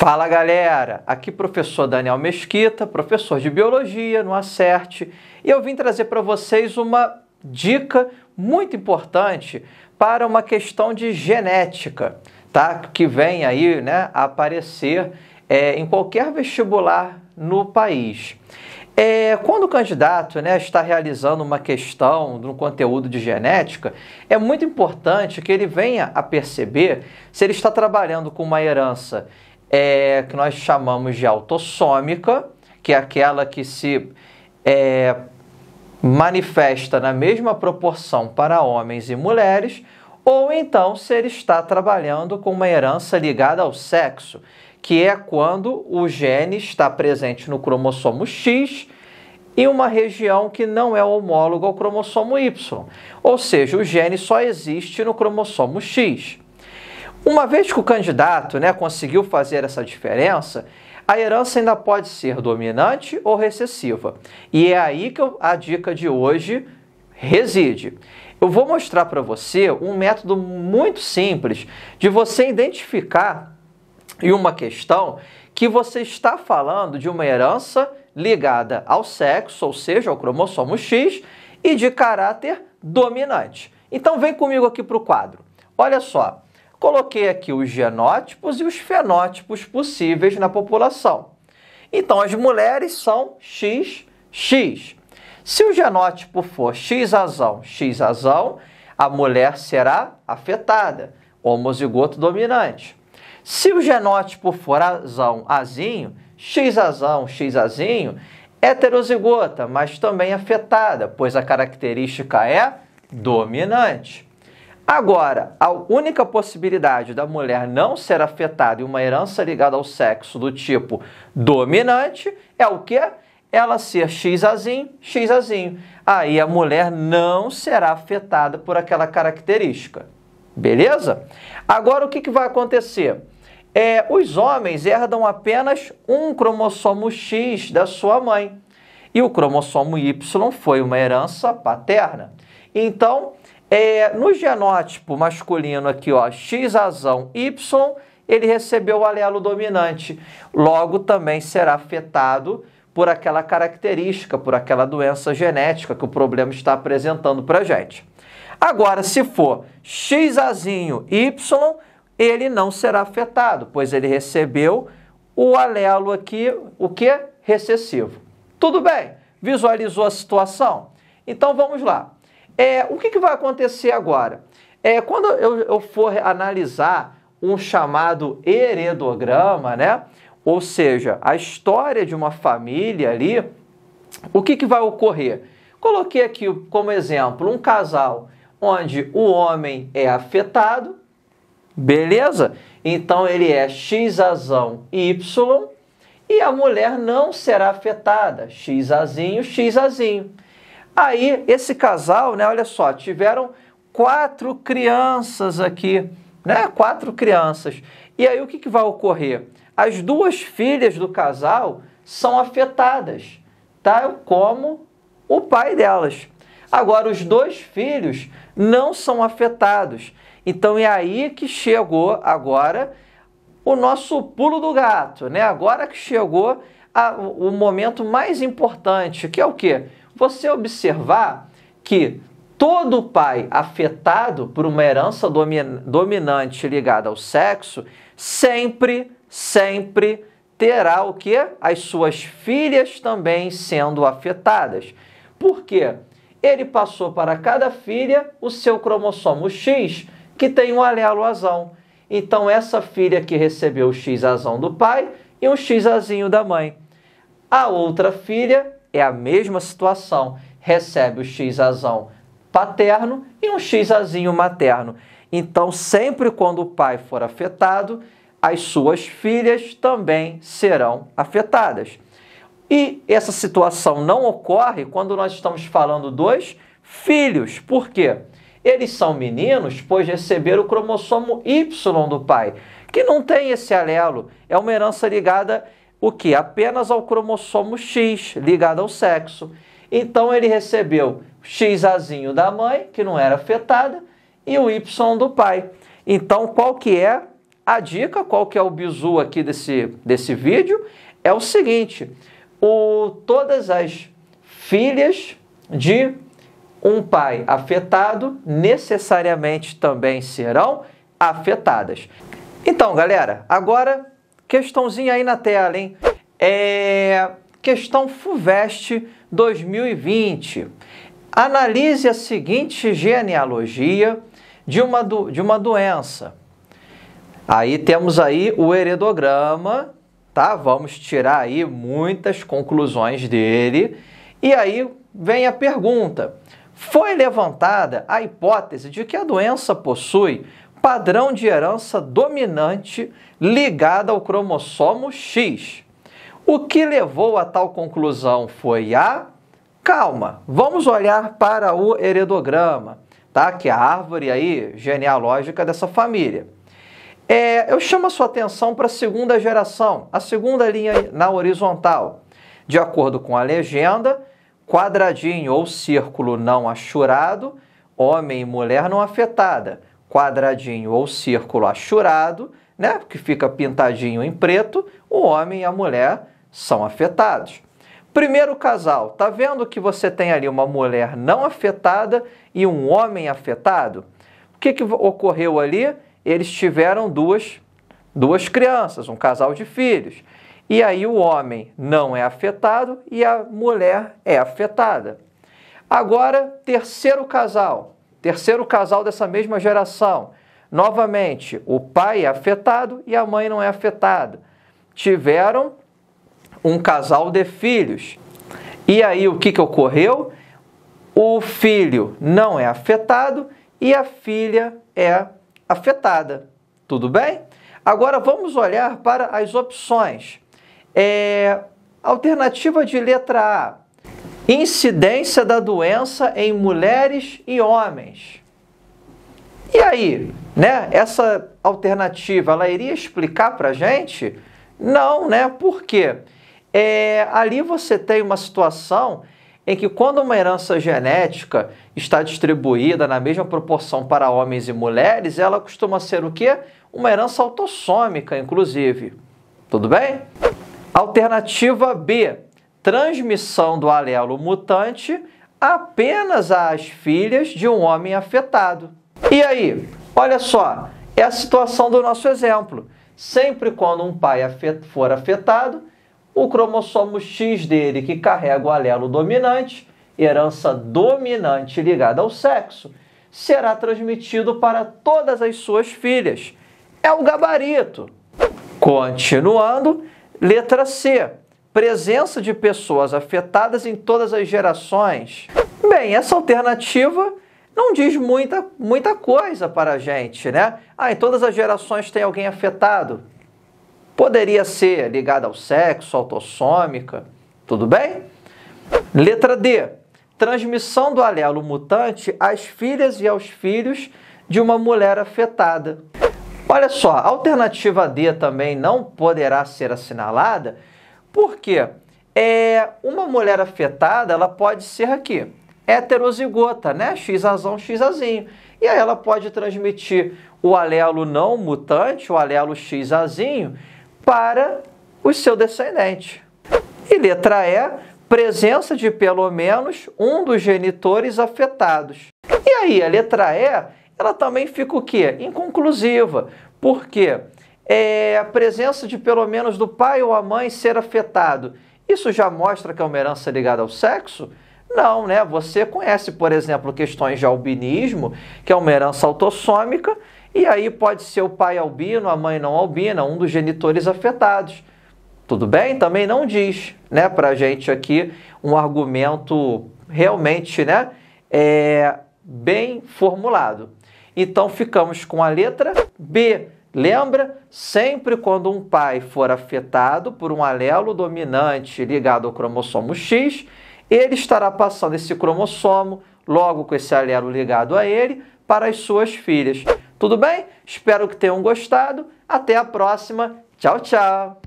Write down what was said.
Fala galera, aqui professor Daniel Mesquita, professor de Biologia no Acerte, e eu vim trazer para vocês uma dica muito importante para uma questão de genética, tá? Que vem aí, né, a aparecer em qualquer vestibular no país. Quando o candidato, né, está realizando uma questão no conteúdo de genética, é muito importante que ele venha a perceber se ele está trabalhando com uma herança que nós chamamos de autossômica, que é aquela que se manifesta na mesma proporção para homens e mulheres, ou então se ele está trabalhando com uma herança ligada ao sexo, que é quando o gene está presente no cromossomo X e uma região que não é homóloga ao cromossomo Y, ou seja, o gene só existe no cromossomo X. Uma vez que o candidato, né, conseguiu fazer essa diferença, a herança ainda pode ser dominante ou recessiva. E é aí que a dica de hoje reside. Eu vou mostrar para você um método muito simples de você identificar em uma questão que você está falando de uma herança ligada ao sexo, ou seja, ao cromossomo X, e de caráter dominante. Então vem comigo aqui para o quadro. Olha só. Coloquei aqui os genótipos e os fenótipos possíveis na população. Então, as mulheres são XX. Se o genótipo for XAzão, XAzão, a mulher será afetada, homozigoto dominante. Se o genótipo for azão, azinho, XAzão, XAzinho, heterozigota, mas também afetada, pois a característica é dominante. Agora, a única possibilidade da mulher não ser afetada em uma herança ligada ao sexo do tipo dominante é o quê? Ela ser XAzinho, XAzinho. Aí a mulher não será afetada por aquela característica. Beleza? Agora, o que vai acontecer? Os homens herdam apenas um cromossomo X da sua mãe. E o cromossomo Y foi uma herança paterna. Então, no genótipo masculino aqui, ó, XAzão Y, ele recebeu o alelo dominante. Logo, também será afetado por aquela característica, por aquela doença genética que o problema está apresentando para a gente. Agora, se for XAzinho Y, ele não será afetado, pois ele recebeu o alelo aqui, o que? Recessivo. Tudo bem? Visualizou a situação? Então, vamos lá. O que vai acontecer agora? Quando eu for analisar um chamado heredograma, né? Ou seja, a história de uma família ali, o que vai ocorrer? Coloquei aqui como exemplo um casal onde o homem é afetado, beleza? Então ele é XAzão Y e a mulher não será afetada, XAzinho, XAzinho. Aí, esse casal, né, olha só, tiveram 4 crianças aqui, né, 4 crianças. E aí, o que vai ocorrer? As 2 filhas do casal são afetadas, tá? Como o pai delas. Agora, os 2 filhos não são afetados. Então, é aí que chegou agora o nosso pulo do gato, né? Agora que chegou o momento mais importante, que é o quê? Você observar que todo pai afetado por uma herança dominante ligada ao sexo sempre terá o quê? As suas filhas também sendo afetadas. Por quê? Ele passou para cada filha o seu cromossomo X, que tem um alelo azão. Então, essa filha que recebeu o XAzão do pai e um XAzinho da mãe. A outra filha é a mesma situação, recebe o XAzão paterno e um XAzinho materno. Então, sempre quando o pai for afetado, as suas filhas também serão afetadas. E essa situação não ocorre quando nós estamos falando dos filhos. Por quê? Eles são meninos, pois receberam o cromossomo Y do pai, que não tem esse alelo, é uma herança ligada o que? Apenas ao cromossomo X, ligado ao sexo. Então, ele recebeu o XAzinho da mãe, que não era afetada, e o Y do pai. Então, qual que é A dica, qual que é o bizu aqui desse vídeo? É o seguinte, todas as filhas de um pai afetado necessariamente também serão afetadas. Então, galera, agora questãozinha aí na tela, hein? Questão FUVEST 2020. Analise a seguinte genealogia de uma doença. Aí temos aí o heredograma, tá? Vamos tirar aí muitas conclusões dele. E aí vem a pergunta. Foi levantada a hipótese de que a doença possui padrão de herança dominante ligado ao cromossomo X. O que levou a tal conclusão foi a... Calma, vamos olhar para o heredograma, tá? Que é a árvore aí genealógica dessa família. Eu chamo a sua atenção para a segunda geração, a segunda linha na horizontal. De acordo com a legenda, quadradinho ou círculo não achurado, homem e mulher não afetada. Quadradinho ou círculo achurado, né, que fica pintadinho em preto, o homem e a mulher são afetados. Primeiro casal, tá vendo que você tem ali uma mulher não afetada e um homem afetado? O que ocorreu ali? Eles tiveram duas crianças, um casal de filhos. E aí o homem não é afetado e a mulher é afetada. Agora, terceiro casal dessa mesma geração. Novamente, o pai é afetado e a mãe não é afetada. Tiveram um casal de filhos. E aí o que ocorreu? O filho não é afetado e a filha é afetada. Tudo bem? Agora vamos olhar para as opções. Alternativa de letra A. Incidência da doença em mulheres e homens. E aí, né? Essa alternativa, ela iria explicar para a gente? Não, né? Por quê? Ali você tem uma situação em que quando uma herança genética está distribuída na mesma proporção para homens e mulheres, ela costuma ser o quê? Uma herança autossômica, inclusive. Tudo bem? Alternativa B. Transmissão do alelo mutante apenas às filhas de um homem afetado. E aí? Olha só, é a situação do nosso exemplo. Sempre quando um pai for afetado, o cromossomo X dele, que carrega o alelo dominante, herança dominante ligada ao sexo, será transmitido para todas as suas filhas. É o gabarito. Continuando, letra C. Presença de pessoas afetadas em todas as gerações. Bem, essa alternativa não diz muita coisa para a gente, né? Em todas as gerações tem alguém afetado. Poderia ser ligada ao sexo, autossômica, tudo bem? Letra D. Transmissão do alelo mutante às filhas e aos filhos de uma mulher afetada. Olha só, a alternativa D também não poderá ser assinalada, porque uma mulher afetada, ela pode ser aqui, heterozigota, né? XAzão, XAzinho. E aí ela pode transmitir o alelo não mutante, o alelo XAzinho, para o seu descendente. E letra E, presença de pelo menos um dos genitores afetados. E aí, a letra E, ela também fica o quê? Inconclusiva. Por quê? A presença de pelo menos do pai ou a mãe ser afetado. Isso já mostra que é uma herança ligada ao sexo? Não, né? Você conhece, por exemplo, questões de albinismo, que é uma herança autossômica, e aí pode ser o pai albino, a mãe não albina, um dos genitores afetados. Tudo bem? Também não diz, né, pra gente aqui um argumento realmente, né, bem formulado. Então ficamos com a letra B. Lembra? Sempre quando um pai for afetado por um alelo dominante ligado ao cromossomo X, ele estará passando esse cromossomo, logo com esse alelo ligado a ele, para as suas filhas. Tudo bem? Espero que tenham gostado. Até a próxima. Tchau, tchau!